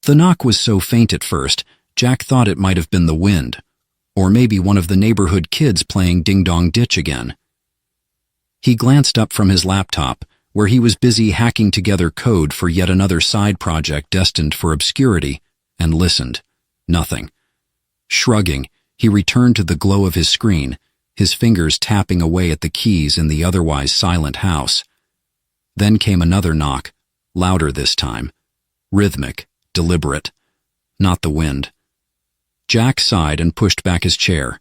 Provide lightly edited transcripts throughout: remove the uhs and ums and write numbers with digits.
The knock was so faint at first, Jack thought it might have been the wind, or maybe one of the neighborhood kids playing ding-dong ditch again. He glanced up from his laptop, where he was busy hacking together code for yet another side project destined for obscurity, and listened. Nothing. Shrugging, he returned to the glow of his screen, his fingers tapping away at the keys in the otherwise silent house. Then came another knock, louder this time. Rhythmic, deliberate. Not the wind. Jack sighed and pushed back his chair.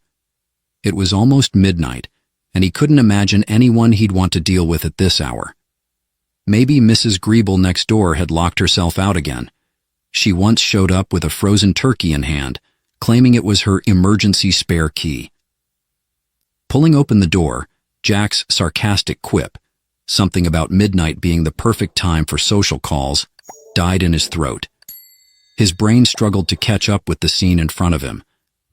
It was almost midnight, and he couldn't imagine anyone he'd want to deal with at this hour. Maybe Mrs. Greeble next door had locked herself out again. She once showed up with a frozen turkey in hand, claiming it was her emergency spare key. Pulling open the door, Jack's sarcastic quip, something about midnight being the perfect time for social calls, died in his throat. His brain struggled to catch up with the scene in front of him.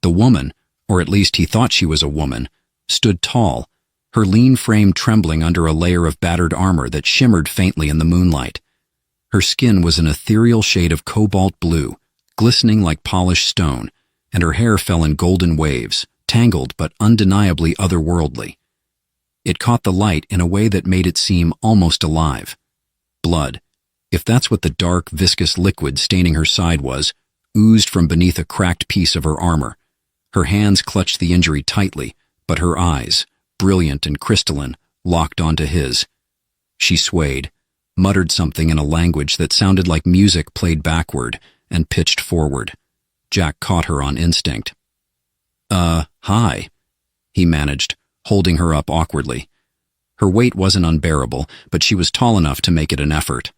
The woman, or at least he thought she was a woman, stood tall, her lean frame trembling under a layer of battered armor that shimmered faintly in the moonlight. Her skin was an ethereal shade of cobalt blue, glistening like polished stone, and her hair fell in golden waves, tangled but undeniably otherworldly. It caught the light in a way that made it seem almost alive. Blood, if that's what the dark, viscous liquid staining her side was, oozed from beneath a cracked piece of her armor. Her hands clutched the injury tightly, but her eyes, brilliant and crystalline, locked onto his. She swayed, muttered something in a language that sounded like music played backward, and pitched forward. Jack caught her on instinct. Hi, he managed, holding her up awkwardly. Her weight wasn't unbearable, but she was tall enough to make it an effort.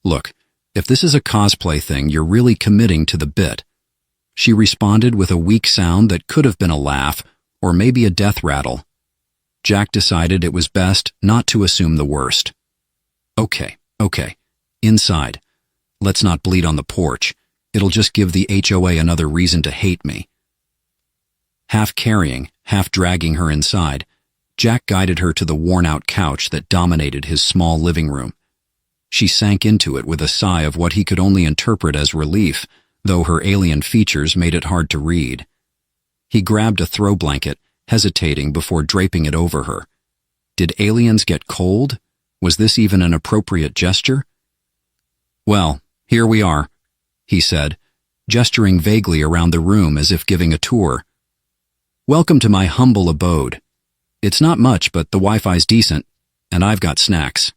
Look, if this is a cosplay thing, you're really committing to the bit. She responded with a weak sound that could have been a laugh, or maybe a death rattle. Jack decided it was best not to assume the worst. Okay. Inside. Let's not bleed on the porch. It'll just give the HOA another reason to hate me. Half carrying, half dragging her inside, Jack guided her to the worn-out couch that dominated his small living room. She sank into it with a sigh of what he could only interpret as relief, though her alien features made it hard to read. He grabbed a throw blanket, hesitating before draping it over her. Did aliens get cold? Was this even an appropriate gesture? Well, here we are, he said, gesturing vaguely around the room as if giving a tour. Welcome to my humble abode. It's not much, but the Wi-Fi's decent, and I've got snacks.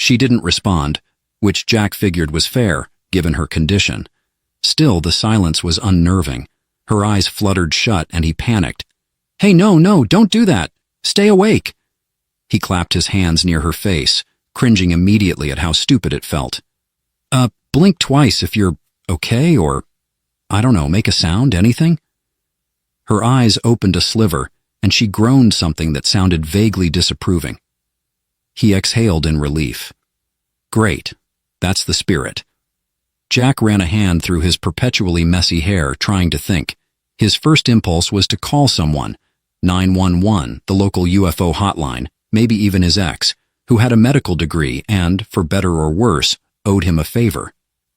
She didn't respond, which Jack figured was fair, given her condition. Still, the silence was unnerving. Her eyes fluttered shut, and he panicked. Hey, no, don't do that. Stay awake. He clapped his hands near her face, cringing immediately at how stupid it felt. Blink twice if you're okay, or, I don't know, make a sound, anything? Her eyes opened a sliver, and she groaned something that sounded vaguely disapproving. He exhaled in relief. Great. That's the spirit. Jack ran a hand through his perpetually messy hair, trying to think. His first impulse was to call someone, 911, the local UFO hotline, maybe even his ex, who had a medical degree and, for better or worse, owed him a favor.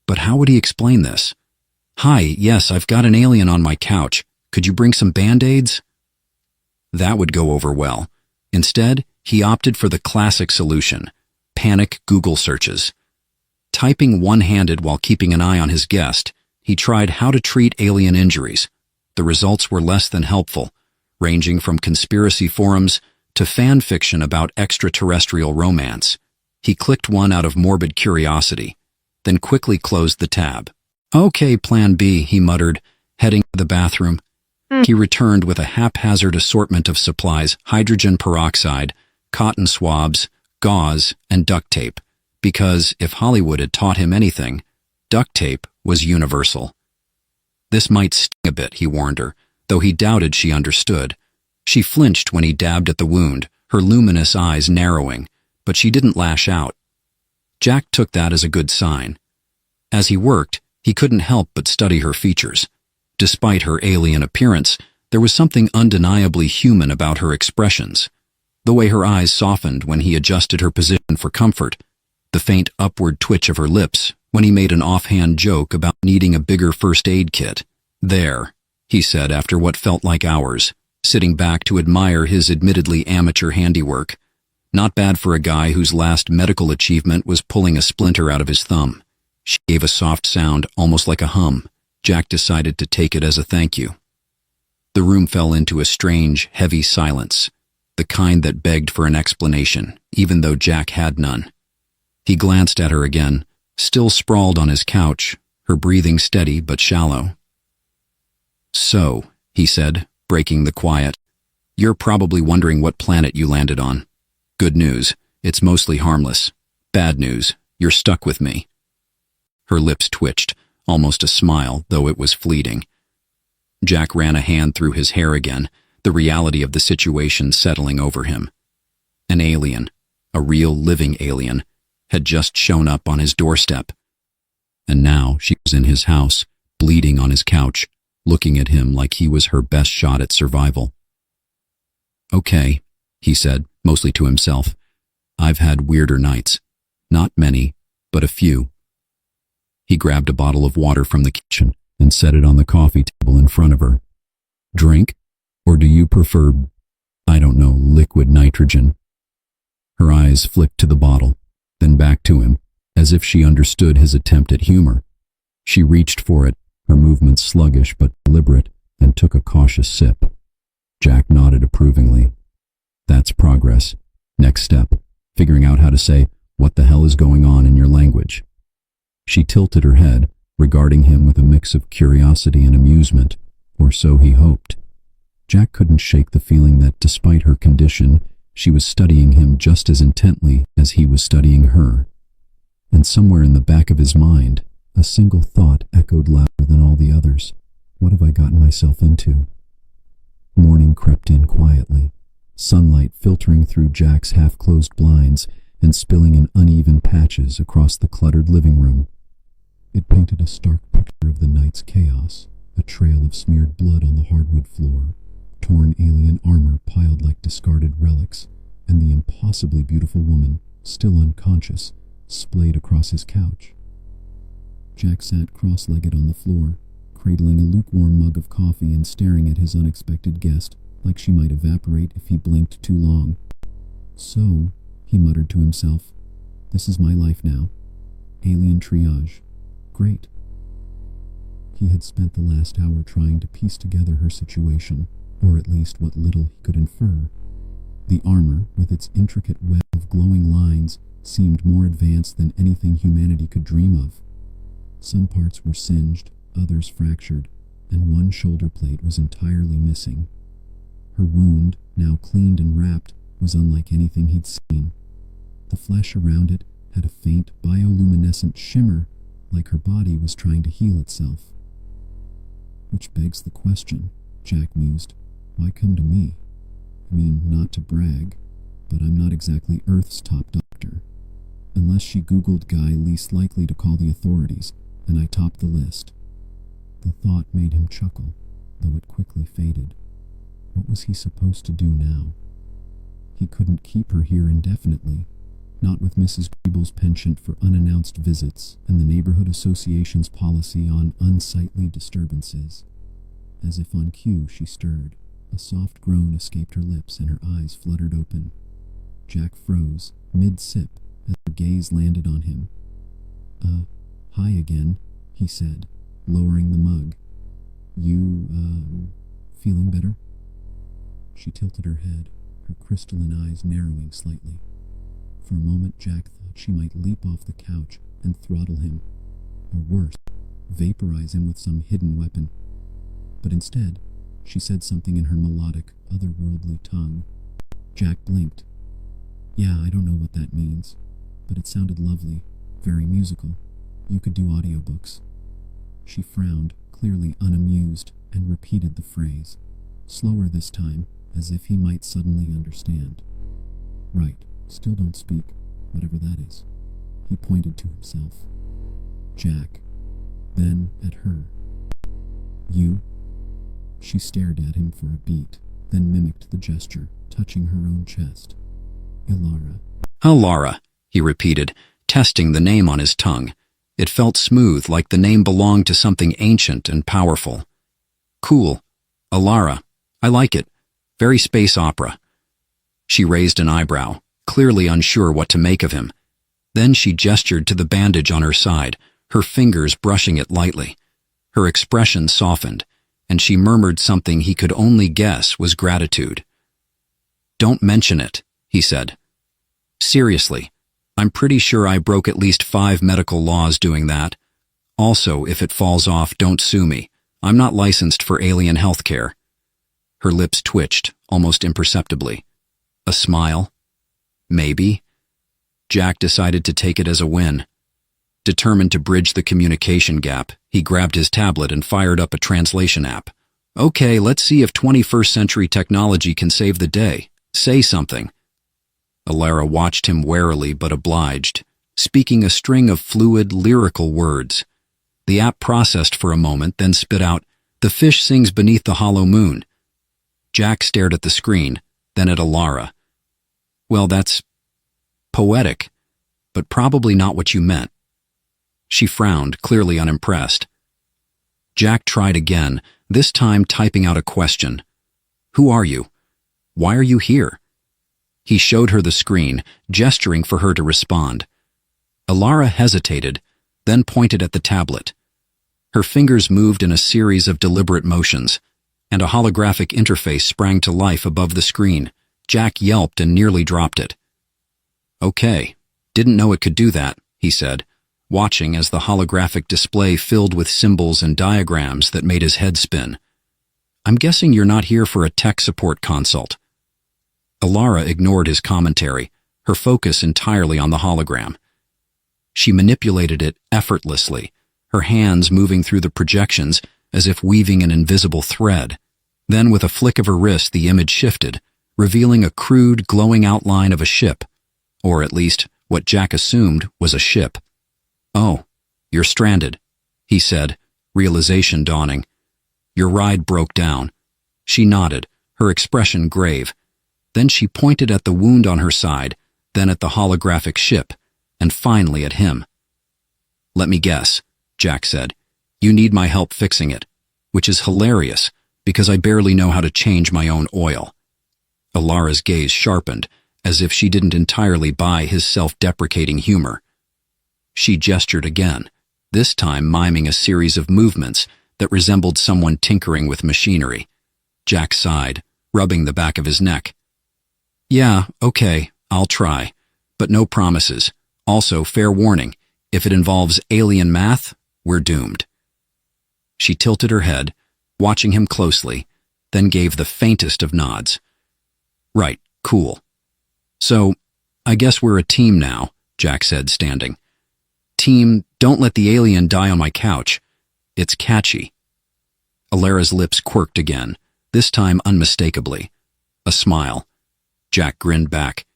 But how would he explain this? Hi, yes, I've got an alien on my couch. Could you bring some Band-Aids? That would go over well. Instead, he opted for the classic solution, panic Google searches. Typing one-handed while keeping an eye on his guest, he tried how to treat alien injuries. The results were less than helpful, ranging from conspiracy forums to fan fiction about extraterrestrial romance. He clicked one out of morbid curiosity, then quickly closed the tab. Okay, plan B, he muttered, heading to the bathroom. He returned with a haphazard assortment of supplies, hydrogen peroxide, cotton swabs, gauze, and duct tape, because, if Hollywood had taught him anything, duct tape was universal. This might sting a bit, he warned her, though he doubted she understood. She flinched when he dabbed at the wound, her luminous eyes narrowing, but she didn't lash out. Jack took that as a good sign. As he worked, he couldn't help but study her features. Despite her alien appearance, there was something undeniably human about her expressions. The way her eyes softened when he adjusted her position for comfort, the faint upward twitch of her lips, when he made an offhand joke about needing a bigger first aid kit. "There," he said after what felt like hours, sitting back to admire his admittedly amateur handiwork. Not bad for a guy whose last medical achievement was pulling a splinter out of his thumb. She gave a soft sound, almost like a hum. Jack decided to take it as a thank you. The room fell into a strange, heavy silence, the kind that begged for an explanation, even though Jack had none. He glanced at her again, still sprawled on his couch, her breathing steady but shallow. "So," he said, breaking the quiet, "you're probably wondering what planet you landed on. Good news, it's mostly harmless. Bad news, you're stuck with me." Her lips twitched, almost a smile, though it was fleeting. Jack ran a hand through his hair again, the reality of the situation settling over him. An alien, a real living alien, had just shown up on his doorstep. And now she was in his house, bleeding on his couch, looking at him like he was her best shot at survival. "Okay," he said, mostly to himself. "I've had weirder nights. Not many, but a few." He grabbed a bottle of water from the kitchen and set it on the coffee table in front of her. "Drink? Or do you prefer, I don't know, liquid nitrogen?" Her eyes flicked to the bottle, then back to him, as if she understood his attempt at humor. She reached for it, her movements sluggish but deliberate, and took a cautious sip. Jack nodded approvingly. "That's progress. Next step, figuring out how to say, 'What the hell is going on?' in your language." She tilted her head, regarding him with a mix of curiosity and amusement, or so he hoped. Jack couldn't shake the feeling that, despite her condition, she was studying him just as intently as he was studying her. And somewhere in the back of his mind, a single thought echoed louder than all the others. What have I gotten myself into? Morning crept in quietly, sunlight filtering through Jack's half-closed blinds and spilling in uneven patches across the cluttered living room. It painted a stark picture of the night's chaos, a trail of smeared blood on the hardwood floor, torn alien armor piled like discarded relics, and the impossibly beautiful woman, still unconscious, splayed across his couch. Jack sat cross-legged on the floor, cradling a lukewarm mug of coffee and staring at his unexpected guest like she might evaporate if he blinked too long. "So," he muttered to himself, "this is my life now. Alien triage. Great." He had spent the last hour trying to piece together her situation, or at least what little he could infer. The armor, with its intricate web of glowing lines, seemed more advanced than anything humanity could dream of. Some parts were singed, others fractured, and one shoulder plate was entirely missing. Her wound, now cleaned and wrapped, was unlike anything he'd seen. The flesh around it had a faint bioluminescent shimmer, like her body was trying to heal itself. Which begs the question, Jack mused, why come to me? I mean, not to brag, but I'm not exactly Earth's top doctor. Unless she Googled guy least likely to call the authorities, and I topped the list. The thought made him chuckle, though it quickly faded. What was he supposed to do now? He couldn't keep her here indefinitely, not with Mrs. Griebel's penchant for unannounced visits and the neighborhood association's policy on unsightly disturbances. As if on cue, she stirred. A soft groan escaped her lips and her eyes fluttered open. Jack froze, mid-sip, as her gaze landed on him. Hi again," he said, lowering the mug. You, feeling better?" She tilted her head, her crystalline eyes narrowing slightly. For a moment Jack thought she might leap off the couch and throttle him, or worse, vaporize him with some hidden weapon. But instead, she said something in her melodic, otherworldly tongue. Jack blinked. "Yeah, I don't know what that means, but it sounded lovely, very musical. You could do audiobooks." She frowned, clearly unamused, and repeated the phrase, slower this time, as if he might suddenly understand. "Right, still don't speak, whatever that is." He pointed to himself. Jack. Then at her. "You?" She stared at him for a beat, then mimicked the gesture, touching her own chest. "Ilara." "Ilara," he repeated, testing the name on his tongue. It felt smooth, like the name belonged to something ancient and powerful. Cool. Alara. I like it. Very space opera. She raised an eyebrow, clearly unsure what to make of him. Then she gestured to the bandage on her side, her fingers brushing it lightly. Her expression softened, and she murmured something he could only guess was gratitude. "Don't mention it," he said. "Seriously, I'm pretty sure I broke at least 5 medical laws doing that. Also, if it falls off, don't sue me. I'm not licensed for alien healthcare." Her lips twitched, almost imperceptibly. A smile? Maybe. Jack decided to take it as a win. Determined to bridge the communication gap, he grabbed his tablet and fired up a translation app. "Okay, let's see if 21st century technology can save the day. Say something." Alara watched him warily but obliged, speaking a string of fluid, lyrical words. The app processed for a moment, then spit out, "The fish sings beneath the hollow moon." Jack stared at the screen, then at Alara. "Well, that's poetic, but probably not what you meant." She frowned, clearly unimpressed. Jack tried again, this time typing out a question. "Who are you? Why are you here?" He showed her the screen, gesturing for her to respond. Alara hesitated, then pointed at the tablet. Her fingers moved in a series of deliberate motions, and a holographic interface sprang to life above the screen. Jack yelped and nearly dropped it. "Okay, didn't know it could do that," he said, watching as the holographic display filled with symbols and diagrams that made his head spin. "I'm guessing you're not here for a tech support consult." Alara ignored his commentary, her focus entirely on the hologram. She manipulated it effortlessly, her hands moving through the projections as if weaving an invisible thread. Then with a flick of her wrist the image shifted, revealing a crude, glowing outline of a ship, or at least what Jack assumed was a ship. "Oh, you're stranded," he said, realization dawning. "Your ride broke down." She nodded, her expression grave. Then she pointed at the wound on her side, then at the holographic ship, and finally at him. "Let me guess," Jack said. "You need my help fixing it," which is hilarious, because I barely know how to change my own oil. Alara's gaze sharpened, as if she didn't entirely buy his self-deprecating humor. She gestured again, this time miming a series of movements that resembled someone tinkering with machinery. Jack sighed, rubbing the back of his neck. "Yeah, okay, I'll try, but no promises. Also, fair warning, if it involves alien math, we're doomed." She tilted her head, watching him closely, then gave the faintest of nods. "Right, cool. So, I guess we're a team now," Jack said, standing. "Team, don't let the alien die on my couch. It's catchy." Alara's lips quirked again, this time unmistakably. A smile. Jack grinned back.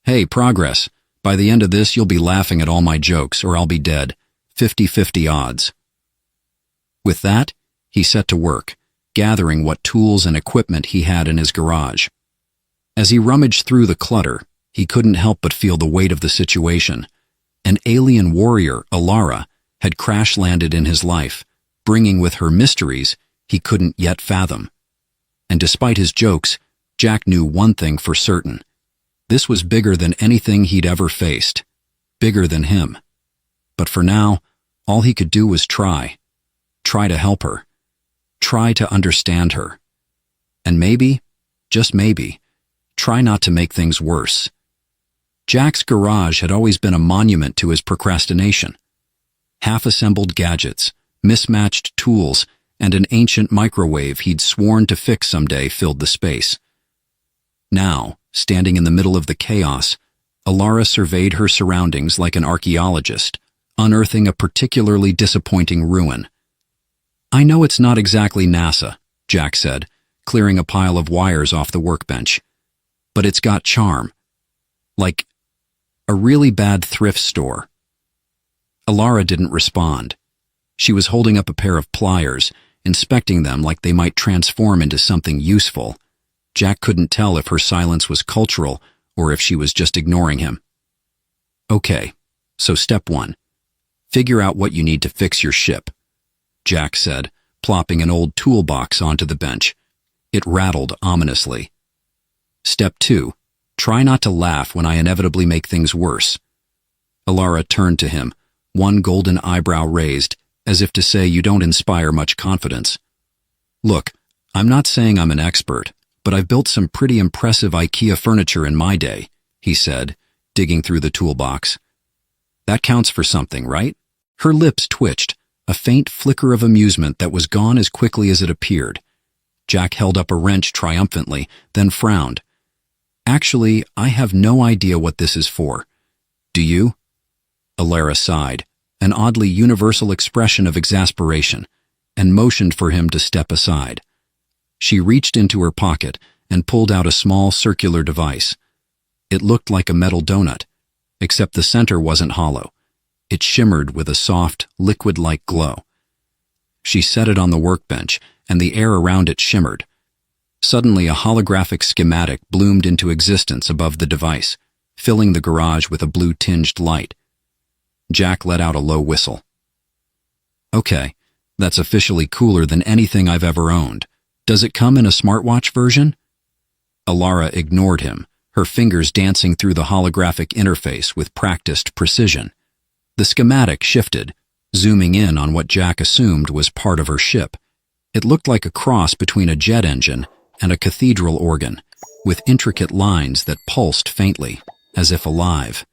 "Hey, progress. By the end of this, you'll be laughing at all my jokes, or I'll be dead. 50-50 odds." With that, he set to work, gathering what tools and equipment he had in his garage. As he rummaged through the clutter, he couldn't help but feel the weight of the situation. An alien warrior, Alara, had crash-landed in his life, bringing with her mysteries he couldn't yet fathom. And despite his jokes, Jack knew one thing for certain. This was bigger than anything he'd ever faced. Bigger than him. But for now, all he could do was try. Try to help her. Try to understand her. And maybe, just maybe, try not to make things worse. Jack's garage had always been a monument to his procrastination. Half-assembled gadgets, mismatched tools, and an ancient microwave he'd sworn to fix someday filled the space. Now, standing in the middle of the chaos, Alara surveyed her surroundings like an archaeologist, unearthing a particularly disappointing ruin. "I know it's not exactly NASA," Jack said, clearing a pile of wires off the workbench. "But it's got charm. Like a really bad thrift store." Alara didn't respond. She was holding up a pair of pliers, inspecting them like they might transform into something useful. Jack couldn't tell if her silence was cultural or if she was just ignoring him. "Okay, so step 1. Figure out what you need to fix your ship, Jack said, plopping an old toolbox onto the bench. It rattled ominously. Step 2. Try not to laugh when I inevitably make things worse. Alara turned to him, one golden eyebrow raised, as if to say you don't inspire much confidence. Look, I'm not saying I'm an expert, but I've built some pretty impressive IKEA furniture in my day, he said, digging through the toolbox. That counts for something, right? Her lips twitched, a faint flicker of amusement that was gone as quickly as it appeared. Jack held up a wrench triumphantly, then frowned. Actually, I have no idea what this is for. Do you? Alara sighed, an oddly universal expression of exasperation, and motioned for him to step aside. She reached into her pocket and pulled out a small circular device. It looked like a metal donut, except the center wasn't hollow. It shimmered with a soft, liquid-like glow. She set it on the workbench, and the air around it shimmered. Suddenly, a holographic schematic bloomed into existence above the device, filling the garage with a blue-tinged light. Jack let out a low whistle. Okay, that's officially cooler than anything I've ever owned. Does it come in a smartwatch version? Alara ignored him, her fingers dancing through the holographic interface with practiced precision. The schematic shifted, zooming in on what Jack assumed was part of her ship. It looked like a cross between a jet engine and a cathedral organ, with intricate lines that pulsed faintly, as if alive.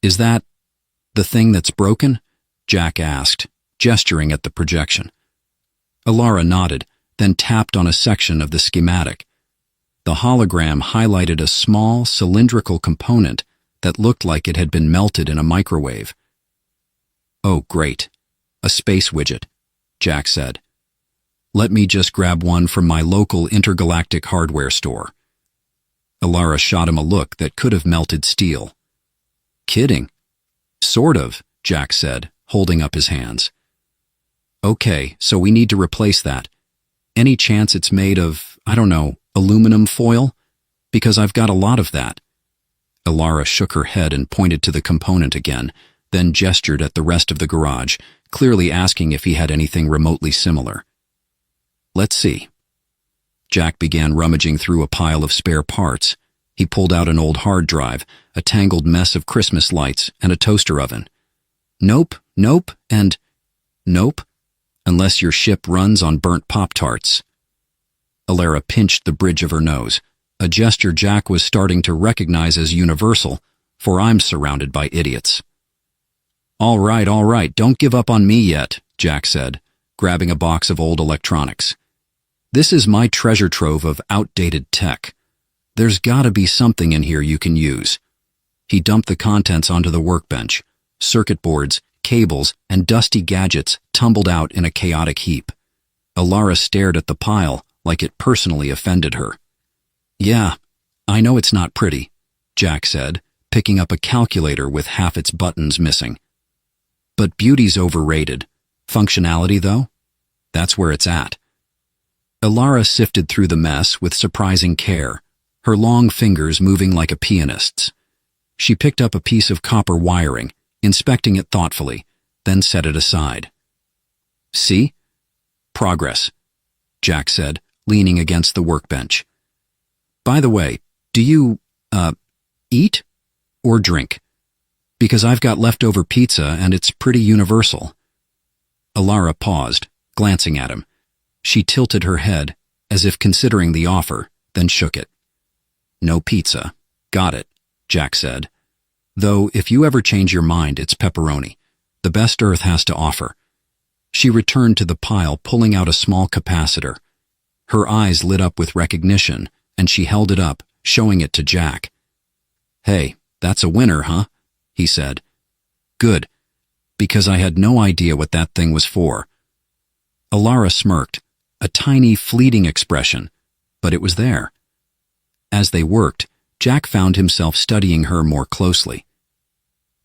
Is that the thing that's broken? Jack asked, gesturing at the projection. Alara nodded, then tapped on a section of the schematic. The hologram highlighted a small, cylindrical component that looked like it had been melted in a microwave. Oh, great. A space widget, Jack said. Let me just grab one from my local intergalactic hardware store. Alara shot him a look that could have melted steel. Kidding? Sort of, Jack said, holding up his hands. Okay, so we need to replace that. Any chance it's made of, I don't know, aluminum foil? Because I've got a lot of that. Alara shook her head and pointed to the component again, then gestured at the rest of the garage, clearly asking if he had anything remotely similar. Let's see. Jack began rummaging through a pile of spare parts. He pulled out an old hard drive, a tangled mess of Christmas lights, and a toaster oven. Nope, nope, and nope, unless your ship runs on burnt Pop-Tarts. Alara pinched the bridge of her nose, a gesture Jack was starting to recognize as universal, for I'm surrounded by idiots. All right, don't give up on me yet, Jack said, grabbing a box of old electronics. This is my treasure trove of outdated tech. There's gotta be something in here you can use. He dumped the contents onto the workbench. Circuit boards, cables, and dusty gadgets tumbled out in a chaotic heap. Alara stared at the pile like it personally offended her. Yeah, I know it's not pretty, Jack said, picking up a calculator with half its buttons missing. But beauty's overrated. Functionality, though? That's where it's at. Alara sifted through the mess with surprising care, her long fingers moving like a pianist's. She picked up a piece of copper wiring, inspecting it thoughtfully, then set it aside. See? Progress, Jack said, leaning against the workbench. By the way, do you, eat or drink? Because I've got leftover pizza and it's pretty universal. Alara paused, glancing at him. She tilted her head, as if considering the offer, then shook it. No pizza. Got it, Jack said. Though, if you ever change your mind, it's pepperoni. The best Earth has to offer. She returned to the pile, pulling out a small capacitor. Her eyes lit up with recognition, and she held it up, showing it to Jack. Hey, that's a winner, huh? He said. Good, because I had no idea what that thing was for. Alara smirked, a tiny, fleeting expression, but it was there. As they worked, Jack found himself studying her more closely.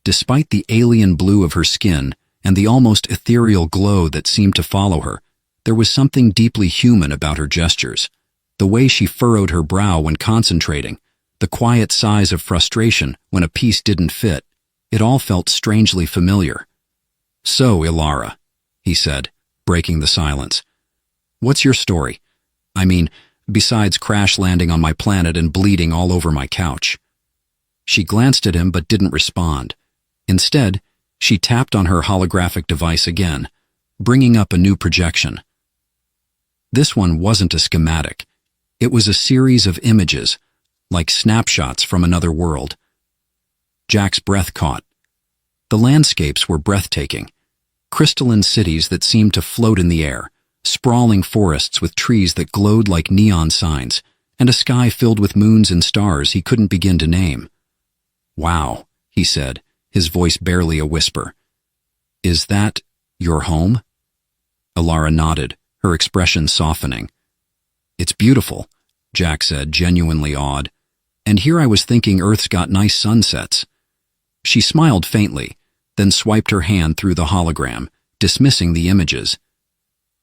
Despite the alien blue of her skin and the almost ethereal glow that seemed to follow her, there was something deeply human about her gestures. The way she furrowed her brow when concentrating, the quiet sighs of frustration when a piece didn't fit, it all felt strangely familiar. "So, Ilara," he said, breaking the silence. "What's your story? I mean, besides crash landing on my planet and bleeding all over my couch." She glanced at him but didn't respond. Instead, she tapped on her holographic device again, bringing up a new projection. This one wasn't a schematic. It was a series of images, like snapshots from another world. Jack's breath caught. The landscapes were breathtaking. Crystalline cities that seemed to float in the air, sprawling forests with trees that glowed like neon signs, and a sky filled with moons and stars he couldn't begin to name. "Wow," he said, his voice barely a whisper. "Is that your home?" Ilara nodded, her expression softening. "It's beautiful," Jack said, genuinely awed. "And here I was thinking Earth's got nice sunsets." She smiled faintly, then swiped her hand through the hologram, dismissing the images.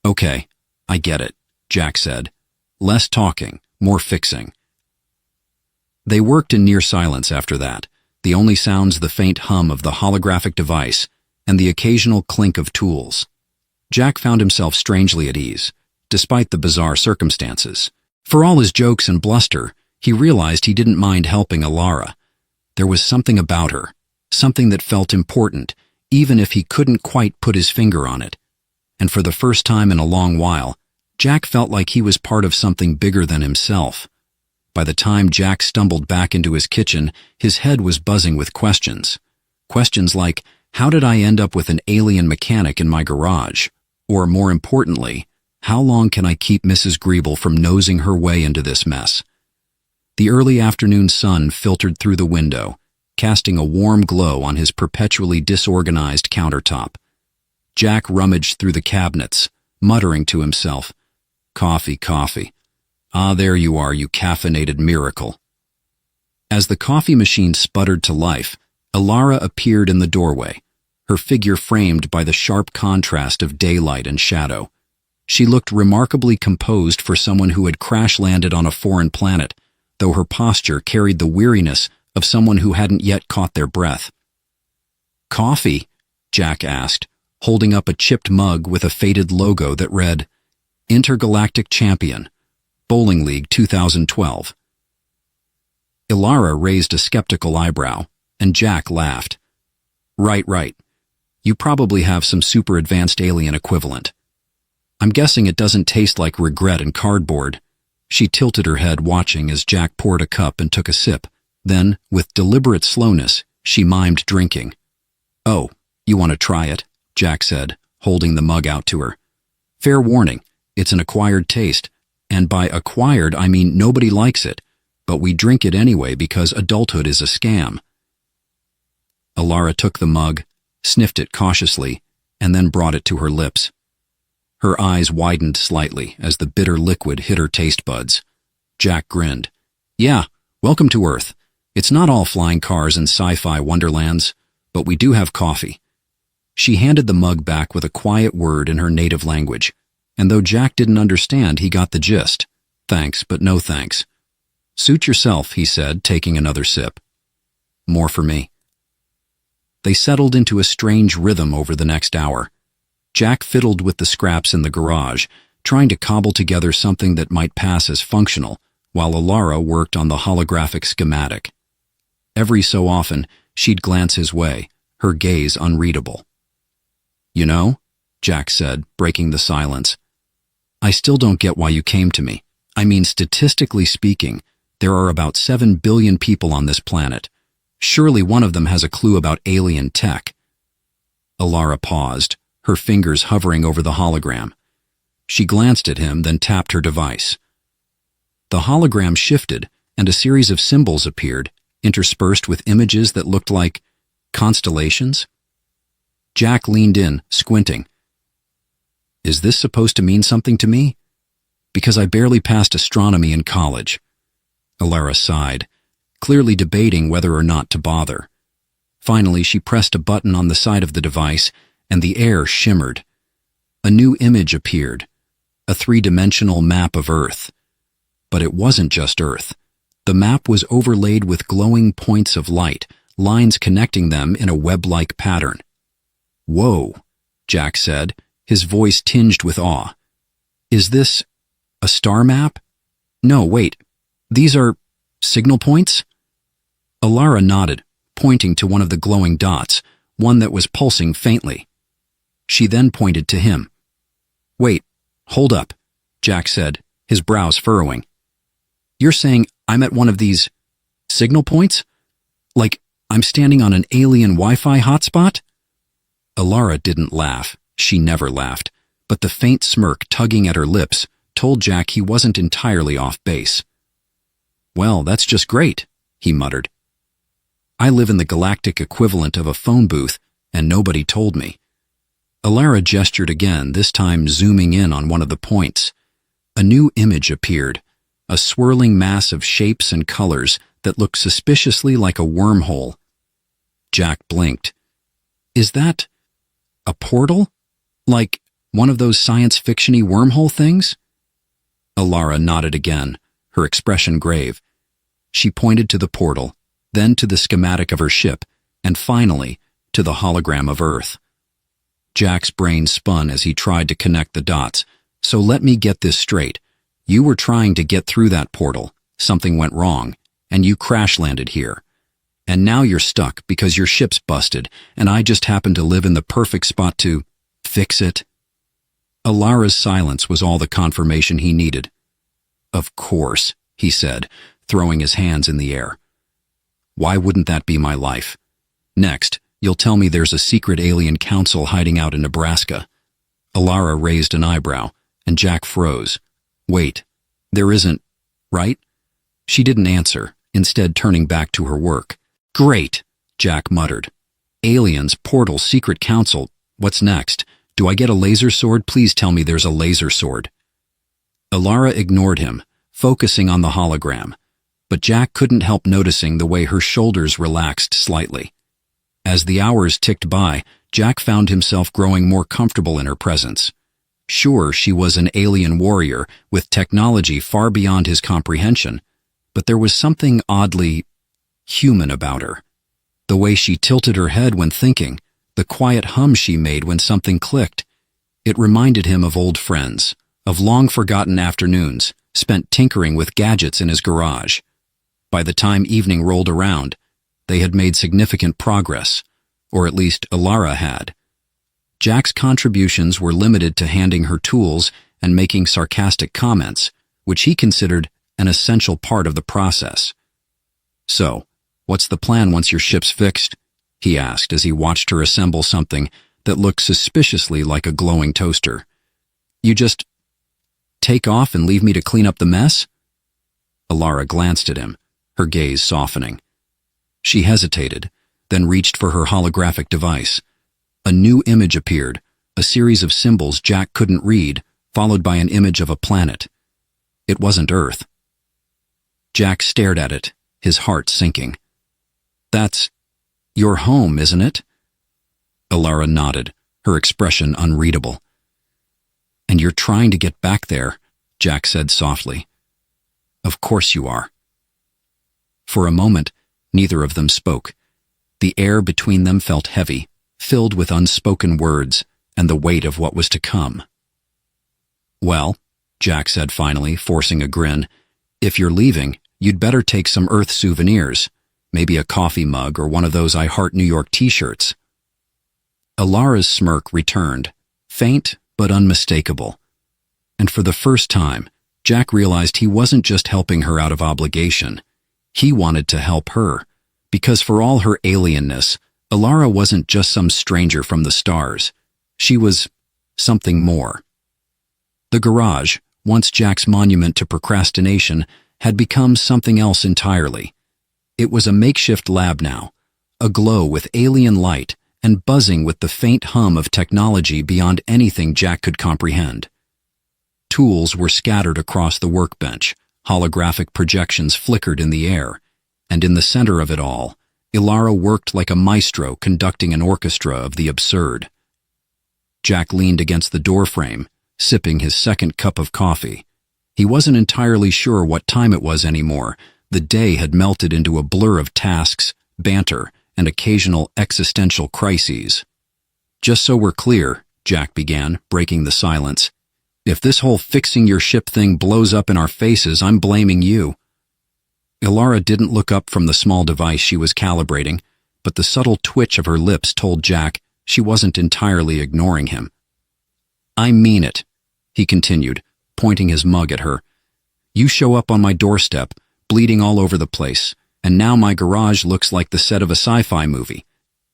"Okay, I get it," Jack said. "Less talking, more fixing." They worked in near silence after that, the only sounds the faint hum of the holographic device and the occasional clink of tools. Jack found himself strangely at ease, despite the bizarre circumstances. For all his jokes and bluster, he realized he didn't mind helping Ilara. There was something about her, something that felt important, even if he couldn't quite put his finger on it. And for the first time in a long while, Jack felt like he was part of something bigger than himself. By the time Jack stumbled back into his kitchen, his head was buzzing with questions. Questions like, how did I end up with an alien mechanic in my garage? Or more importantly, how long can I keep Mrs. Greeble from nosing her way into this mess? The early afternoon sun filtered through the window, casting a warm glow on his perpetually disorganized countertop. Jack rummaged through the cabinets, muttering to himself, "Coffee, coffee. Ah, there you are, you caffeinated miracle." As the coffee machine sputtered to life, Ilara appeared in the doorway, her figure framed by the sharp contrast of daylight and shadow. She looked remarkably composed for someone who had crash-landed on a foreign planet, though her posture carried the weariness of someone who hadn't yet caught their breath. "Coffee?" Jack asked, holding up a chipped mug with a faded logo that read, "Intergalactic Champion, Bowling League 2012. Ilara raised a skeptical eyebrow, and Jack laughed. Right. You probably have some super advanced alien equivalent. I'm guessing it doesn't taste like regret and cardboard." She tilted her head, watching as Jack poured a cup and took a sip. Then, with deliberate slowness, she mimed drinking. "Oh, you want to try it?" Jack said, holding the mug out to her. "Fair warning, it's an acquired taste. And by acquired, I mean nobody likes it, but we drink it anyway because adulthood is a scam." Ilara took the mug, sniffed it cautiously, and then brought it to her lips. Her eyes widened slightly as the bitter liquid hit her taste buds. Jack grinned. "Yeah, welcome to Earth. It's not all flying cars and sci-fi wonderlands, but we do have coffee." She handed the mug back with a quiet word in her native language, and though Jack didn't understand, he got the gist. "Thanks, but no thanks." "Suit yourself," he said, taking another sip. "More for me." They settled into a strange rhythm over the next hour. Jack fiddled with the scraps in the garage, trying to cobble together something that might pass as functional, while Ilara worked on the holographic schematic. Every so often, she'd glance his way, her gaze unreadable. "You know," Jack said, breaking the silence, "I still don't get why you came to me. I mean, statistically speaking, there are about 7 billion people on this planet. Surely one of them has a clue about alien tech." Ilara paused, her fingers hovering over the hologram. She glanced at him, then tapped her device. The hologram shifted, and a series of symbols appeared, interspersed with images that looked like constellations. Jack leaned in, squinting. "Is this supposed to mean something to me? Because I barely passed astronomy in college." Ilara sighed, clearly debating whether or not to bother. Finally, she pressed a button on the side of the device, and the air shimmered. A new image appeared, a three-dimensional map of Earth. But it wasn't just Earth. The map was overlaid with glowing points of light, lines connecting them in a web-like pattern. "Whoa," Jack said, his voice tinged with awe. "Is this a star map? No, wait. These are signal points?" Alara nodded, pointing to one of the glowing dots, one that was pulsing faintly. She then pointed to him. "Wait, hold up," Jack said, his brows furrowing. "You're saying I'm at one of these signal points? Like I'm standing on an alien Wi-Fi hotspot?" Alara didn't laugh. She never laughed, but the faint smirk tugging at her lips told Jack he wasn't entirely off base. "Well, that's just great," he muttered. "I live in the galactic equivalent of a phone booth, and nobody told me." Alara gestured again, this time zooming in on one of the points. A new image appeared, a swirling mass of shapes and colors that looked suspiciously like a wormhole. Jack blinked. "Is that a portal? Like one of those science fiction-y wormhole things?" Alara nodded again, her expression grave. She pointed to the portal, then to the schematic of her ship, and finally to the hologram of Earth. Jack's brain spun as he tried to connect the dots. "So let me get this straight. You were trying to get through that portal, something went wrong, and you crash-landed here. And now you're stuck because your ship's busted, and I just happen to live in the perfect spot to fix it." Alara's silence was all the confirmation he needed. "Of course," he said, throwing his hands in the air. "Why wouldn't that be my life? Next, you'll tell me there's a secret alien council hiding out in Nebraska." Alara raised an eyebrow, and Jack froze. "Wait, there isn't, right?" She didn't answer, instead turning back to her work. "Great," Jack muttered. "Aliens, portal, secret council. What's next? Do I get a laser sword? Please tell me there's a laser sword." Alara ignored him, focusing on the hologram, but Jack couldn't help noticing the way her shoulders relaxed slightly. As the hours ticked by, Jack found himself growing more comfortable in her presence. Sure, she was an alien warrior with technology far beyond his comprehension, but there was something oddly human about her. The way she tilted her head when thinking, the quiet hum she made when something clicked. It reminded him of old friends, of long-forgotten afternoons spent tinkering with gadgets in his garage. By the time evening rolled around, they had made significant progress, or at least Alara had. Jack's contributions were limited to handing her tools and making sarcastic comments, which he considered an essential part of the process. "So, what's the plan once your ship's fixed?" he asked as he watched her assemble something that looked suspiciously like a glowing toaster. "You just take off and leave me to clean up the mess?" Alara glanced at him, her gaze softening. She hesitated, then reached for her holographic device. A new image appeared, a series of symbols Jack couldn't read, followed by an image of a planet. It wasn't Earth. Jack stared at it, his heart sinking. "That's your home, isn't it?" Alara nodded, her expression unreadable. "And you're trying to get back there," Jack said softly. "Of course you are." For a moment, neither of them spoke. The air between them felt heavy, filled with unspoken words and the weight of what was to come. "Well," Jack said finally, forcing a grin, "if you're leaving, you'd better take some Earth souvenirs, maybe a coffee mug or one of those I Heart New York t-shirts." Alara's smirk returned, faint but unmistakable. And for the first time, Jack realized he wasn't just helping her out of obligation. He wanted to help her, because for all her alienness, Alara wasn't just some stranger from the stars. She was something more. The garage, once Jack's monument to procrastination, had become something else entirely. It was a makeshift lab now, aglow with alien light and buzzing with the faint hum of technology beyond anything Jack could comprehend. Tools were scattered across the workbench, holographic projections flickered in the air, and in the center of it all, Alara worked like a maestro conducting an orchestra of the absurd. Jack leaned against the doorframe, sipping his second cup of coffee. He wasn't entirely sure what time it was anymore. The day had melted into a blur of tasks, banter, and occasional existential crises. "Just so we're clear," Jack began, breaking the silence. "If this whole fixing your ship thing blows up in our faces, I'm blaming you." Ilara didn't look up from the small device she was calibrating, but the subtle twitch of her lips told Jack she wasn't entirely ignoring him. "I mean it," he continued, pointing his mug at her. "You show up on my doorstep, bleeding all over the place, and now my garage looks like the set of a sci-fi movie.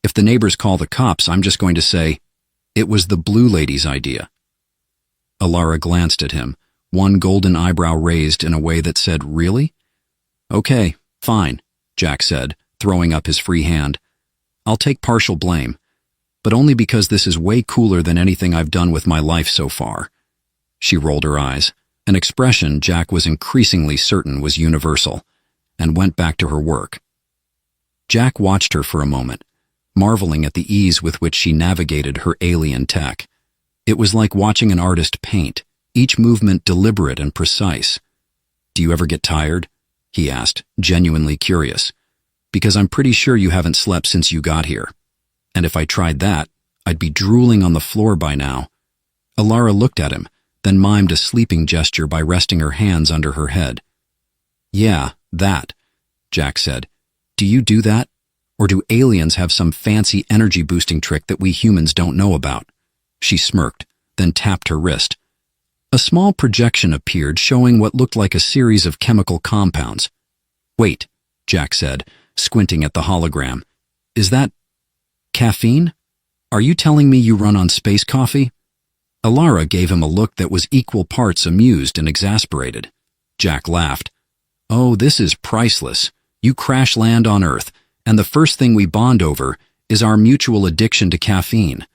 If the neighbors call the cops, I'm just going to say, it was the Blue Lady's idea." Ilara glanced at him, one golden eyebrow raised in a way that said, "Really?" "Okay, fine," Jack said, throwing up his free hand. "I'll take partial blame, but only because this is way cooler than anything I've done with my life so far." She rolled her eyes, an expression Jack was increasingly certain was universal, and went back to her work. Jack watched her for a moment, marveling at the ease with which she navigated her alien tech. It was like watching an artist paint, each movement deliberate and precise. "Do you ever get tired?" he asked, genuinely curious. "Because I'm pretty sure you haven't slept since you got here. And if I tried that, I'd be drooling on the floor by now." Ilara looked at him, then mimed a sleeping gesture by resting her hands under her head. "Yeah, that," Jack said. "Do you do that? Or do aliens have some fancy energy-boosting trick that we humans don't know about?" She smirked, then tapped her wrist. A small projection appeared showing what looked like a series of chemical compounds. "Wait," Jack said, squinting at the hologram. "Is that caffeine? Are you telling me you run on space coffee?" Ilara gave him a look that was equal parts amused and exasperated. Jack laughed. "Oh, this is priceless. You crash land on Earth, and the first thing we bond over is our mutual addiction to caffeine.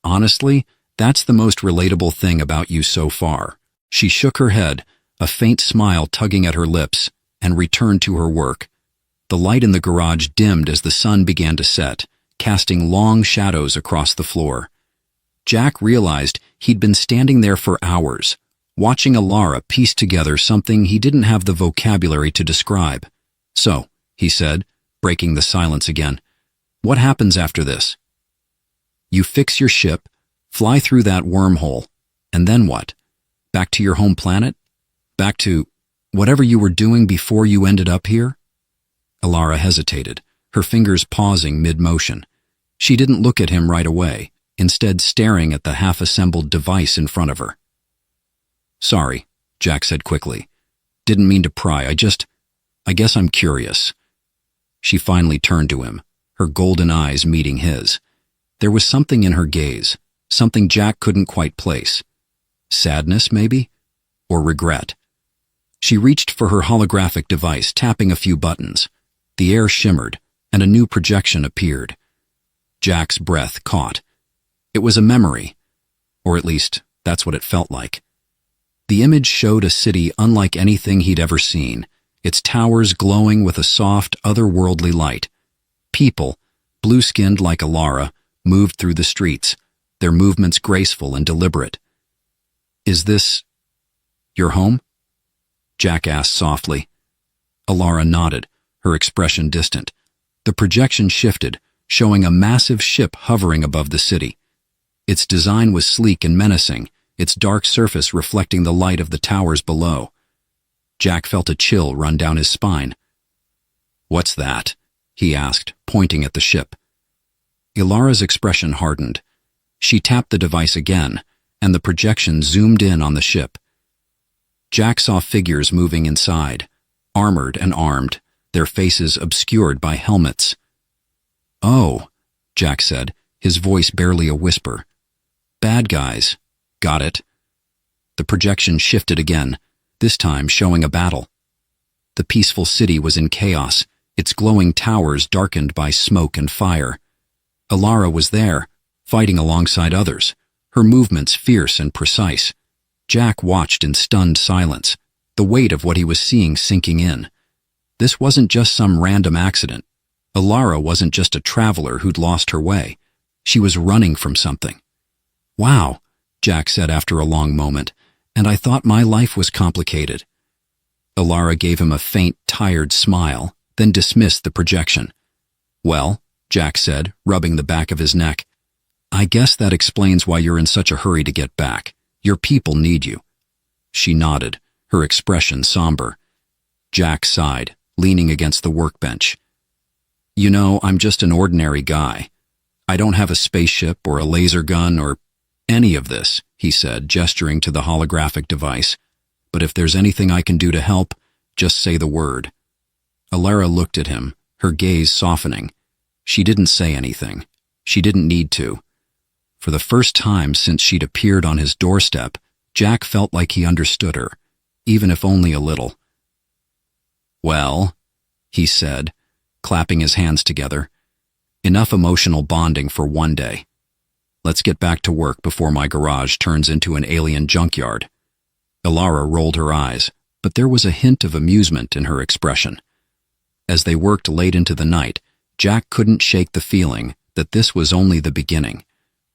Honestly, that's the most relatable thing about you so far." She shook her head, a faint smile tugging at her lips, and returned to her work. The light in the garage dimmed as the sun began to set, casting long shadows across the floor. Jack realized he'd been standing there for hours, watching Ilara piece together something he didn't have the vocabulary to describe. "So," he said, breaking the silence again, "what happens after this?" "You fix your ship, fly through that wormhole, and then what? Back to your home planet? Back to whatever you were doing before you ended up here?" Ilara hesitated, her fingers pausing mid-motion. She didn't look at him right away, instead staring at the half-assembled device in front of her. "Sorry," Jack said quickly. "Didn't mean to pry, I guess I'm curious." She finally turned to him, her golden eyes meeting his. There was something in her gaze, something Jack couldn't quite place. Sadness, maybe? Or regret? She reached for her holographic device, tapping a few buttons. The air shimmered, and a new projection appeared. Jack's breath caught. It was a memory, or at least that's what it felt like. The image showed a city unlike anything he'd ever seen, its towers glowing with a soft, otherworldly light. People, blue-skinned like Ilara, moved through the streets, their movements graceful and deliberate. "Is this your home?" Jack asked softly. Ilara nodded, her expression distant. The projection shifted, showing a massive ship hovering above the city. Its design was sleek and menacing, its dark surface reflecting the light of the towers below. Jack felt a chill run down his spine. "What's that?" he asked, pointing at the ship. Ilara's expression hardened. She tapped the device again, and the projection zoomed in on the ship. Jack saw figures moving inside, armored and armed, their faces obscured by helmets. "Oh," Jack said, his voice barely a whisper. "Bad guys. Got it." The projection shifted again, this time showing a battle. The peaceful city was in chaos, its glowing towers darkened by smoke and fire. Ilara was there, fighting alongside others, her movements fierce and precise. Jack watched in stunned silence, the weight of what he was seeing sinking in. This wasn't just some random accident. Ilara wasn't just a traveler who'd lost her way. She was running from something. "Wow," Jack said after a long moment, "and I thought my life was complicated." Ilara gave him a faint, tired smile, then dismissed the projection. "Well," Jack said, rubbing the back of his neck, I guess that explains why you're in such a hurry to get back. Your people need you. She nodded, her expression somber. Jack sighed, leaning against the workbench. You know, I'm just an ordinary guy. I don't have a spaceship or a laser gun or any of this, he said, gesturing to the holographic device. But if there's anything I can do to help, just say the word. Alara looked at him, her gaze softening. She didn't say anything. She didn't need to. For the first time since she'd appeared on his doorstep, Jack felt like he understood her, even if only a little. Well, he said, clapping his hands together. Enough emotional bonding for one day. Let's get back to work before my garage turns into an alien junkyard. Alara rolled her eyes, but there was a hint of amusement in her expression. As they worked late into the night, Jack couldn't shake the feeling that this was only the beginning.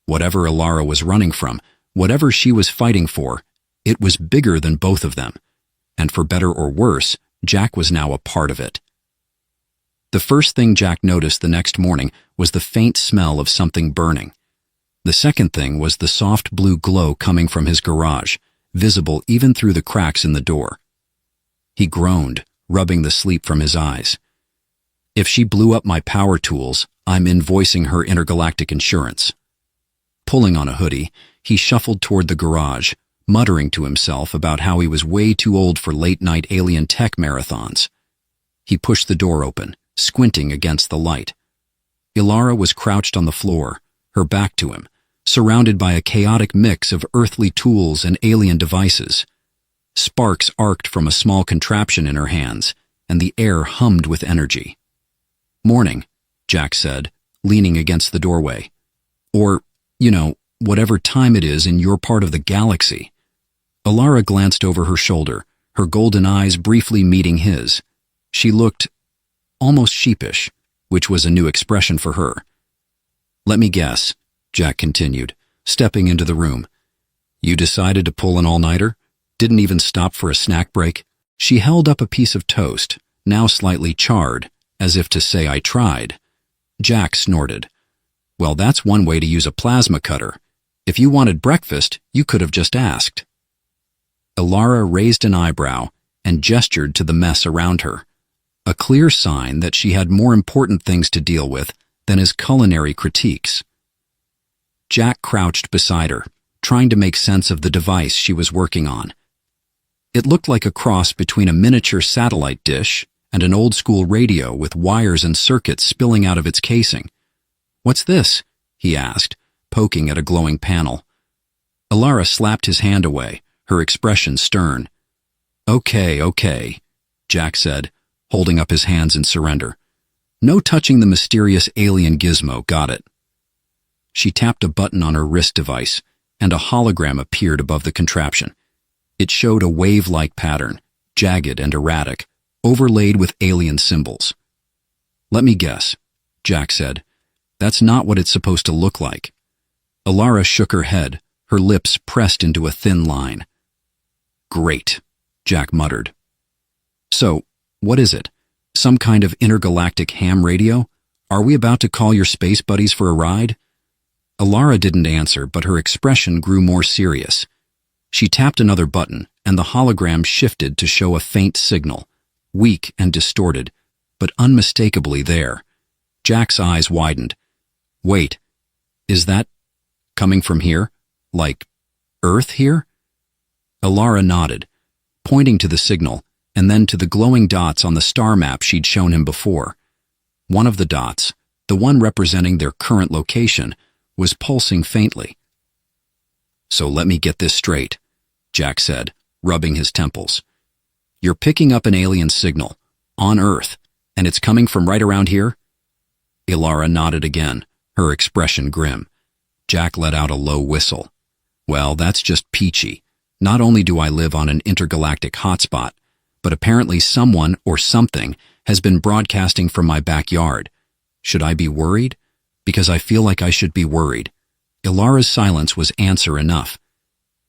Whatever Alara was running from, whatever she was fighting for, it was bigger than both of them. And for better or worse, Jack was now a part of it. The first thing Jack noticed the next morning was the faint smell of something burning. The second thing was the soft blue glow coming from his garage, visible even through the cracks in the door. He groaned, rubbing the sleep from his eyes. If she blew up my power tools, I'm invoicing her intergalactic insurance. Pulling on a hoodie, he shuffled toward the garage, muttering to himself about how he was way too old for late-night alien tech marathons. He pushed the door open, squinting against the light. Alara was crouched on the floor, her back to him, surrounded by a chaotic mix of earthly tools and alien devices. Sparks arced from a small contraption in her hands, and the air hummed with energy. Morning, Jack said, leaning against the doorway. Or, whatever time it is in your part of the galaxy. Alara glanced over her shoulder, her golden eyes briefly meeting his. She looked almost sheepish, which was a new expression for her. Let me guess, Jack continued, stepping into the room. You decided to pull an all-nighter? Didn't even stop for a snack break? She held up a piece of toast, now slightly charred, as if to say I tried. Jack snorted. Well, that's one way to use a plasma cutter. If you wanted breakfast, you could have just asked. Alara raised an eyebrow and gestured to the mess around her, a clear sign that she had more important things to deal with than his culinary critiques. Jack crouched beside her, trying to make sense of the device she was working on. It looked like a cross between a miniature satellite dish and an old-school radio with wires and circuits spilling out of its casing. What's this? He asked, poking at a glowing panel. Alara slapped his hand away, her expression stern. Okay, Jack said, holding up his hands in surrender. No touching the mysterious alien gizmo, got it? She tapped a button on her wrist device, and a hologram appeared above the contraption. It showed a wave-like pattern, jagged and erratic, overlaid with alien symbols. Let me guess, Jack said. That's not what it's supposed to look like. Alara shook her head, her lips pressed into a thin line. Great, Jack muttered. So, what is it? Some kind of intergalactic ham radio? Are we about to call your space buddies for a ride? Alara didn't answer, but her expression grew more serious. She tapped another button, and the hologram shifted to show a faint signal, weak and distorted, but unmistakably there. Jack's eyes widened. Wait, is that coming from here? Like Earth here? Alara nodded, pointing to the signal, and then to the glowing dots on the star map she'd shown him before. One of the dots, the one representing their current location, was pulsing faintly. So let me get this straight, Jack said, rubbing his temples. You're picking up an alien signal, on Earth, and it's coming from right around here? Alara nodded again, her expression grim. Jack let out a low whistle. Well, that's just peachy. Not only do I live on an intergalactic hotspot, but apparently someone or something has been broadcasting from my backyard. Should I be worried? Because I feel like I should be worried. Ilara's silence was answer enough.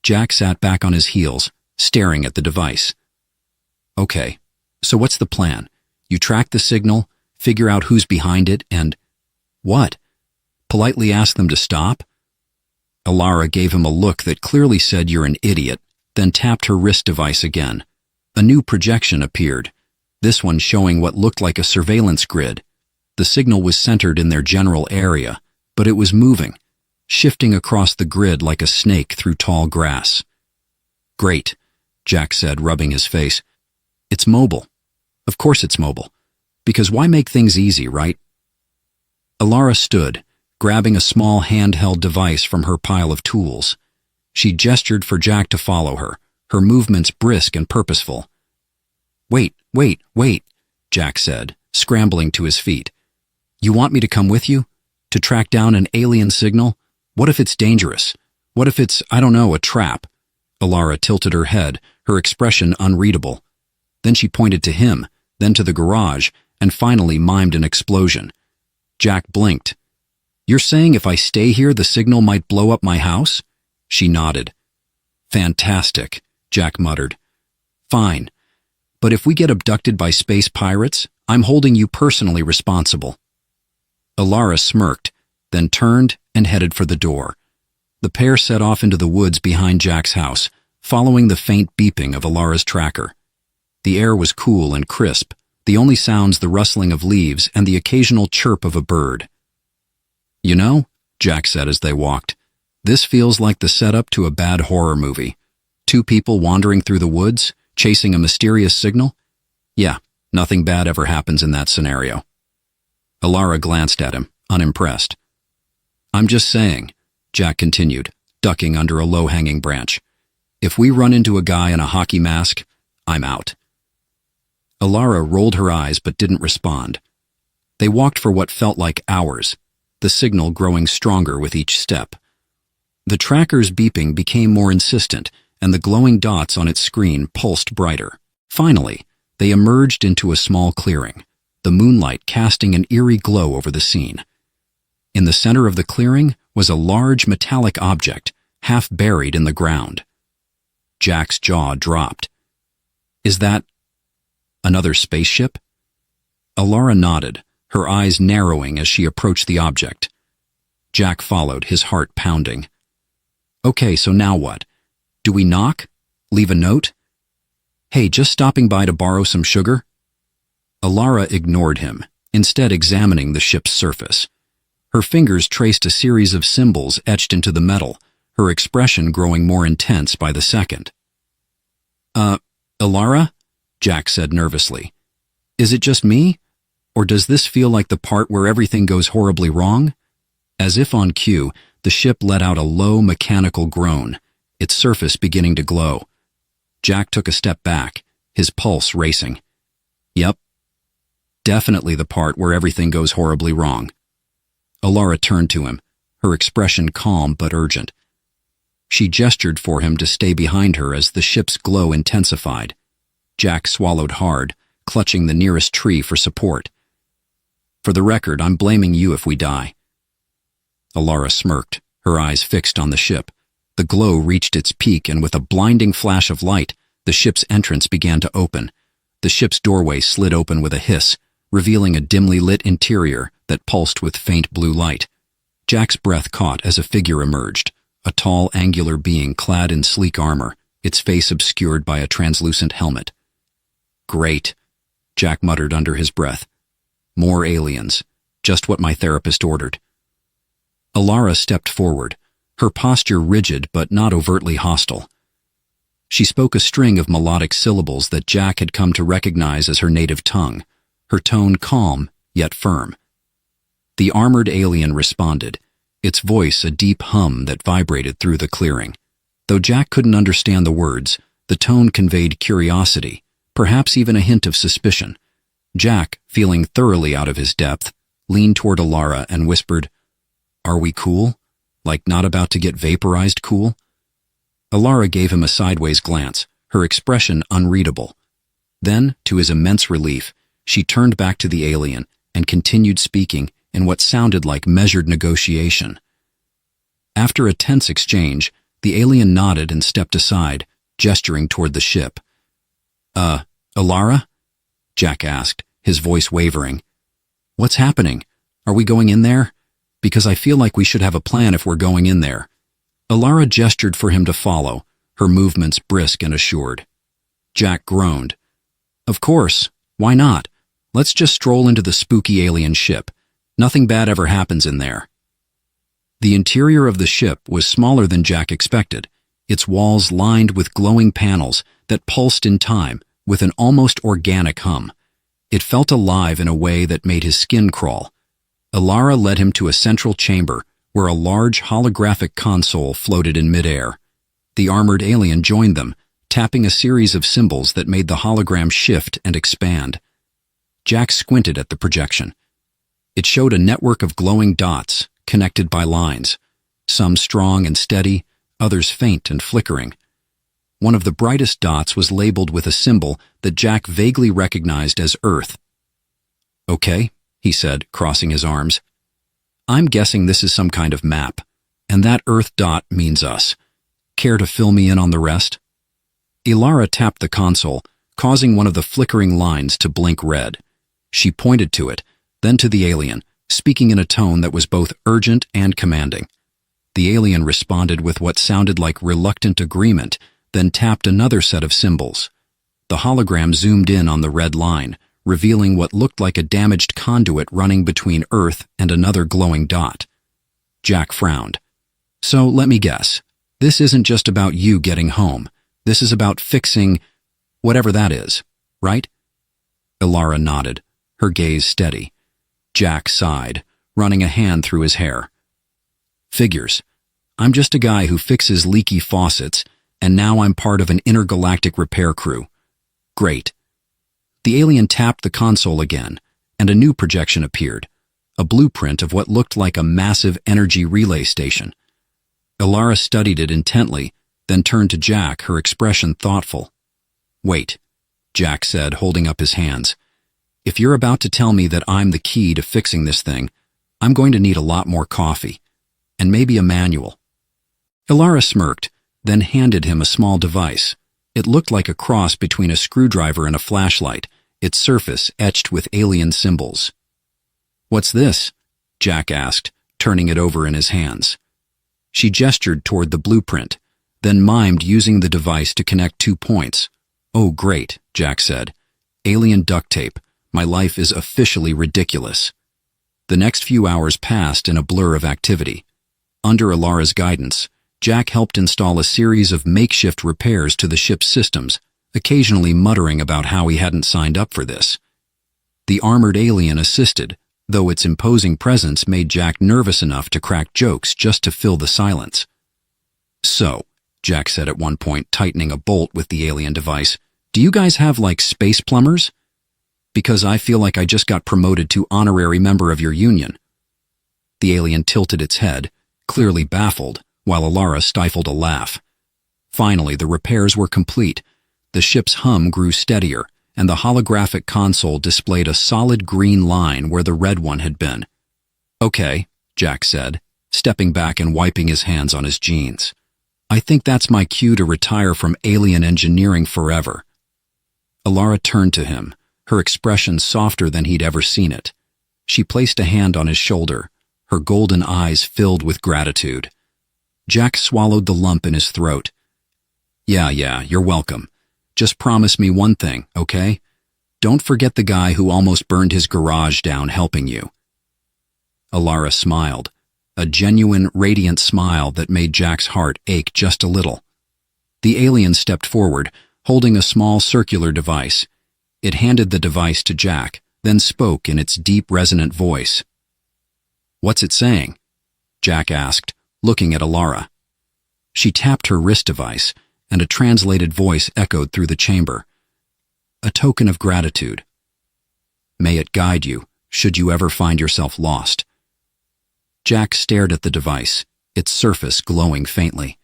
Jack sat back on his heels, staring at the device. Okay, so what's the plan? You track the signal, figure out who's behind it, and... What? Politely ask them to stop? Alara gave him a look that clearly said you're an idiot, then tapped her wrist device again. A new projection appeared, this one showing what looked like a surveillance grid. The signal was centered in their general area, but it was moving, shifting across the grid like a snake through tall grass. Great, Jack said, rubbing his face. It's mobile. Of course it's mobile. Because why make things easy, right? Alara stood, grabbing a small handheld device from her pile of tools. She gestured for Jack to follow her, her movements brisk and purposeful. Wait, Jack said, scrambling to his feet. You want me to come with you? To track down an alien signal? What if it's dangerous? What if it's, I don't know, a trap? Alara tilted her head, her expression unreadable. Then she pointed to him, then to the garage, and finally mimed an explosion. Jack blinked. You're saying if I stay here the signal might blow up my house? She nodded. Fantastic, Jack muttered. Fine. But if we get abducted by space pirates, I'm holding you personally responsible. Alara smirked, then turned and headed for the door. The pair set off into the woods behind Jack's house, following the faint beeping of Alara's tracker. The air was cool and crisp, the only sounds the rustling of leaves and the occasional chirp of a bird. You know, Jack said as they walked, this feels like the setup to a bad horror movie. Two people wandering through the woods, chasing a mysterious signal? Yeah, nothing bad ever happens in that scenario. Alara glanced at him, unimpressed. I'm just saying, Jack continued, ducking under a low-hanging branch. If we run into a guy in a hockey mask, I'm out. Alara rolled her eyes but didn't respond. They walked for what felt like hours, the signal growing stronger with each step. The tracker's beeping became more insistent, and the glowing dots on its screen pulsed brighter. Finally, they emerged into a small clearing, the moonlight casting an eerie glow over the scene. In the center of the clearing was a large metallic object, half buried in the ground. Jack's jaw dropped. Is that another spaceship? Alara nodded, her eyes narrowing as she approached the object. Jack followed, his heart pounding. Okay, so now what? Do we knock? Leave a note? Hey, just stopping by to borrow some sugar? Alara ignored him, instead examining the ship's surface. Her fingers traced a series of symbols etched into the metal, her expression growing more intense by the second. Alara? Jack said nervously. Is it just me? Or does this feel like the part where everything goes horribly wrong? As if on cue, the ship let out a low mechanical groan, its surface beginning to glow. Jack took a step back, his pulse racing. Yep. Definitely the part where everything goes horribly wrong. Alara turned to him, her expression calm but urgent. She gestured for him to stay behind her as the ship's glow intensified. Jack swallowed hard, clutching the nearest tree for support. For the record, I'm blaming you if we die. Alara smirked, her eyes fixed on the ship. The glow reached its peak, and with a blinding flash of light, the ship's entrance began to open. The ship's doorway slid open with a hiss, revealing a dimly lit interior that pulsed with faint blue light. Jack's breath caught as a figure emerged, a tall, angular being clad in sleek armor, its face obscured by a translucent helmet. Great, Jack muttered under his breath. More aliens, just what my therapist ordered. Alara stepped forward, her posture rigid but not overtly hostile. She spoke a string of melodic syllables that Jack had come to recognize as her native tongue, her tone calm yet firm. The armored alien responded, its voice a deep hum that vibrated through the clearing. Though Jack couldn't understand the words, the tone conveyed curiosity, perhaps even a hint of suspicion. Jack, feeling thoroughly out of his depth, leaned toward Alara and whispered, "Are we cool? Like not about to get vaporized cool?" Alara gave him a sideways glance, her expression unreadable. Then, to his immense relief, she turned back to the alien and continued speaking in what sounded like measured negotiation. After a tense exchange, the alien nodded and stepped aside, gesturing toward the ship. Alara?" Jack asked, his voice wavering. "What's happening? Are we going in there? Because I feel like we should have a plan if we're going in there." Alara gestured for him to follow, her movements brisk and assured. Jack groaned. Of course, why not? Let's just stroll into the spooky alien ship. Nothing bad ever happens in there. The interior of the ship was smaller than Jack expected, its walls lined with glowing panels that pulsed in time with an almost organic hum. It felt alive in a way that made his skin crawl. Alara led him to a central chamber where a large holographic console floated in midair. The armored alien joined them, tapping a series of symbols that made the hologram shift and expand. Jack squinted at the projection. It showed a network of glowing dots, connected by lines, some strong and steady, others faint and flickering. One of the brightest dots was labeled with a symbol that Jack vaguely recognized as Earth. Okay, he said, crossing his arms. I'm guessing this is some kind of map, and that Earth dot means us. Care to fill me in on the rest? Alara tapped the console, causing one of the flickering lines to blink red. She pointed to it, then to the alien, speaking in a tone that was both urgent and commanding. The alien responded with what sounded like reluctant agreement, then tapped another set of symbols. The hologram zoomed in on the red line, revealing what looked like a damaged conduit running between Earth and another glowing dot. Jack frowned. So let me guess. This isn't just about you getting home. This is about fixing whatever that is, right? Alara nodded, her gaze steady. Jack sighed, running a hand through his hair. Figures. I'm just a guy who fixes leaky faucets, and now I'm part of an intergalactic repair crew. Great. The alien tapped the console again, and a new projection appeared, a blueprint of what looked like a massive energy relay station. Alara studied it intently, then turned to Jack, her expression thoughtful. Wait, Jack said, holding up his hands. If you're about to tell me that I'm the key to fixing this thing, I'm going to need a lot more coffee, and maybe a manual. Alara smirked, then handed him a small device. It looked like a cross between a screwdriver and a flashlight, its surface etched with alien symbols. What's this? Jack asked, turning it over in his hands. She gestured toward the blueprint, then mimed using the device to connect 2 points. Oh, great, Jack said. Alien duct tape. My life is officially ridiculous. The next few hours passed in a blur of activity. Under Alara's guidance, Jack helped install a series of makeshift repairs to the ship's systems, occasionally muttering about how he hadn't signed up for this. The armored alien assisted, though its imposing presence made Jack nervous enough to crack jokes just to fill the silence. So, Jack said at one point, tightening a bolt with the alien device, do you guys have, like, space plumbers? Because I feel like I just got promoted to honorary member of your union. The alien tilted its head, clearly baffled, while Alara stifled a laugh. Finally, the repairs were complete. The ship's hum grew steadier, and the holographic console displayed a solid green line where the red one had been. Okay, Jack said, stepping back and wiping his hands on his jeans. I think that's my cue to retire from alien engineering forever. Alara turned to him, her expression softer than he'd ever seen it. She placed a hand on his shoulder, her golden eyes filled with gratitude. Jack swallowed the lump in his throat. Yeah, you're welcome. Just promise me one thing, okay? Don't forget the guy who almost burned his garage down helping you. Alara smiled, a genuine, radiant smile that made Jack's heart ache just a little. The alien stepped forward, holding a small circular device. It handed the device to Jack, then spoke in its deep, resonant voice. What's it saying? Jack asked, looking at Alara. She tapped her wrist device, and a translated voice echoed through the chamber. A token of gratitude. May it guide you, should you ever find yourself lost. Jack stared at the device, its surface glowing faintly.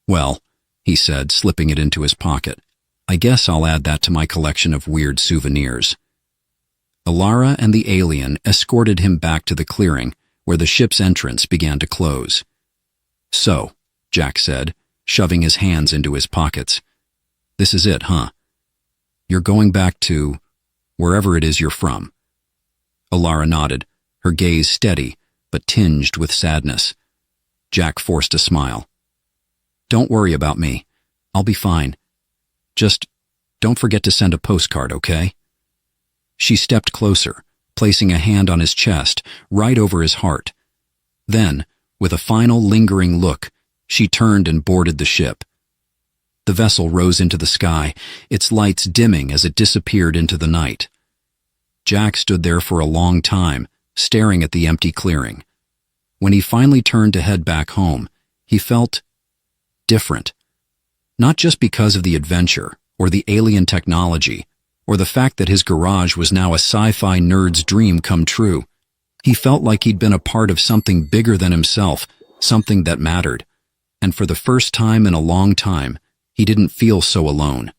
Well, he said, slipping it into his pocket, I guess I'll add that to my collection of weird souvenirs. Alara and the alien escorted him back to the clearing, where the ship's entrance began to close. So, Jack said, shoving his hands into his pockets. This is it, huh? You're going back to wherever it is you're from. Alara nodded, her gaze steady, but tinged with sadness. Jack forced a smile. "Don't worry about me. I'll be fine. Just don't forget to send a postcard, okay?" She stepped closer, placing a hand on his chest, right over his heart. Then, with a final lingering look, she turned and boarded the ship. The vessel rose into the sky, its lights dimming as it disappeared into the night. Jack stood there for a long time, staring at the empty clearing. When he finally turned to head back home, he felt different. Not just because of the adventure, or the alien technology, or the fact that his garage was now a sci-fi nerd's dream come true. He felt like he'd been a part of something bigger than himself, something that mattered. And for the first time in a long time, he didn't feel so alone.